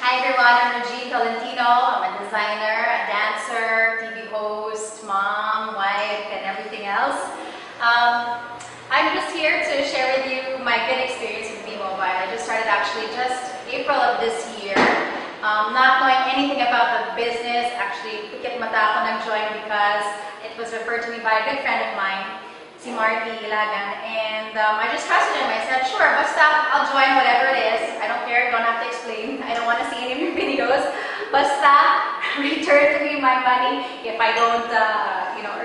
Hi everyone, I'm Regine Tolentino. I'm a designer, a dancer, TV host, mom, wife, and everything else. I'm just here to share with you my good experience with B-Mobile. I just started actually just April of this year. Not knowing anything about the business, actually, pikit mata ako nag-join because it was referred to me by a good friend of mine, si Marty Ilagan, and I just trusted him. I said, sure, basta I'll join whatever it is. I don't care, don't have to explain. I don't want to see any of your videos. Basta return to me my money if I don't,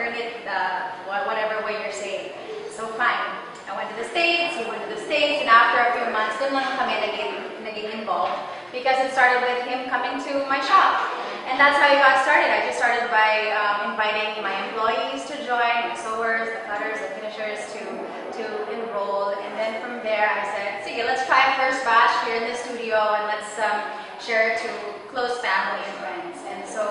earn it whatever way you're saying. So fine. I went to the States, he went to the States, and after a few months, dun lang kami naging involved because it started with him coming to my shop. And that's how it got started. I just started by inviting my employees to join, my sewers, the cutters, the finishers to enroll. And then from there, I said, sige, let's try a first batch here in the studio and let's share it to close family and friends. And so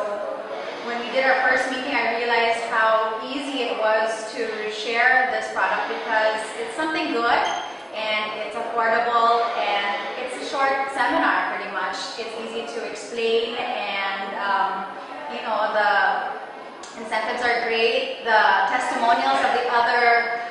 when we did our first meeting, I realized how easy it was to share this product because it's something good and it's affordable and it's a short seminar pretty much. It's easy to explain and the incentives are great. The testimonials of the other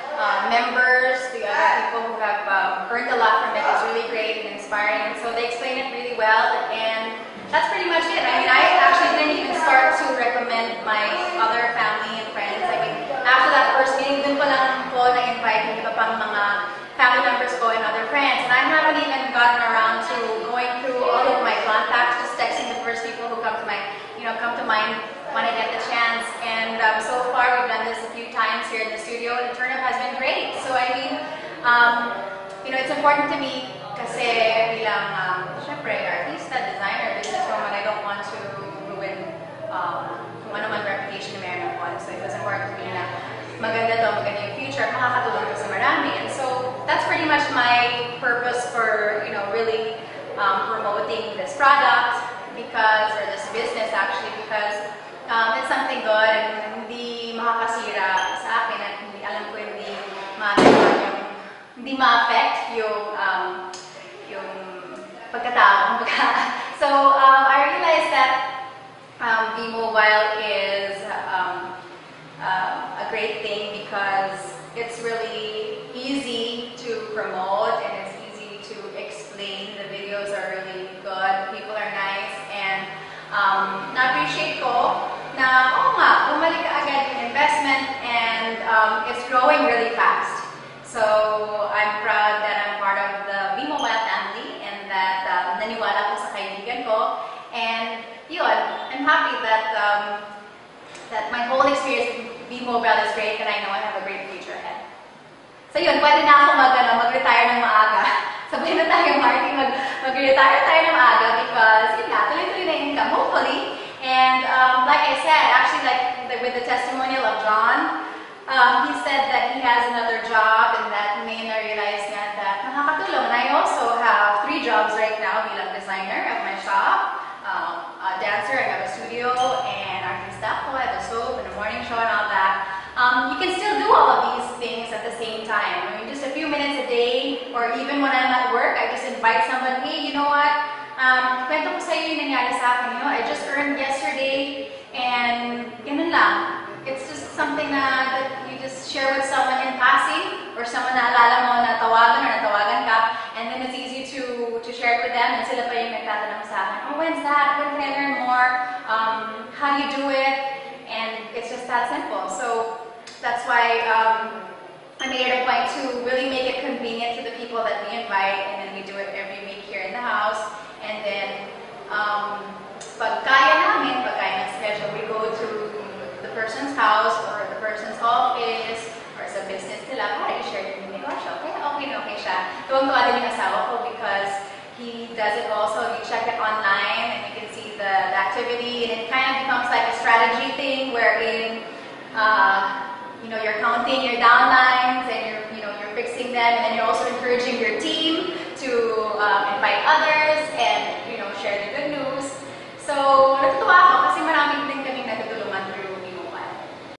members, the other people who have earned a lot from it is really great and inspiring. And so they explain it really well, and that's pretty much it. I mean, I actually didn't even start to recommend my other family and friends. I mean, after that first meeting, dun pa lang po na-invite yung iba pang mga family members ko and other friends. And I haven't even gotten around to going through all of my contacts, just texting the first people who come to mind when I get the chance. And so far, we've done this a few times here in the studio, and the turnout has been great. So I mean, it's important to me kasi bilang, syempre, artista, designer, businesswoman, I don't want to ruin kung ano man reputation na meron ako. So it was important to me na maganda yung future at makakatulong ko sa marami. And so that's pretty much my purpose for, really promoting this product or this business actually, because it's something good and hindi makakasira sa akin at alam ko hindi ma-affect yung pagkatao. So I realized that B-Mobile is a great thing because it's really easy to promote and it's easy to explain. The videos are really good, people are nice, and na-appreciate ko na, bumalik agad yung investment and it's growing really fast. So I'm proud that I'm part of the B-Mobile family and that naniwala ko sa kaibigan ko. And yun, I'm happy that that my whole experience with B-Mobile is great and I know I have a great future ahead. So yun, pwede na ako mag-retire ng maaga. Sabihin na tayo, Marty, mag-retire tayo ng maaga because yun nga, tuloy-tuloy na income, hopefully. And like I said, actually with the testimonial of John, he said that he has another job and that may na-realize nga that nakakatulong. And I also have 3 jobs right now bilang designer at my shop, a dancer, I have a studio, and artista ko, I have a soap and a morning show and all that. You can still do all of these things at the same time. I mean, just a few minutes a day, or even when I'm at work, I just invite someone, hey, you know what? Kwento ko sa'yo yung nangyari sa akin. I just earned yesterday, and ganun lang. It's just something that you just share with someone in passing, or someone na alala mo na tawagan or natawagan ka, and then it's easy to share it with them, and sila pa yung nagtatanong sa akin, oh, when's that? When can I learn more? How do you do it? And it's just that simple. So that's why I made it a point to really make it convenient to the people that we invite, and then we do it every week here in the house. And then, pag kaya ng schedule, we go to the person's house or the person's office or sa business nila para i-share yung negosyo. Kaya okay siya. Tuwang-tuwa din yung asawa ko because he does it also. You check it online and you can see the activity, and it kind of becomes like a strategy thing wherein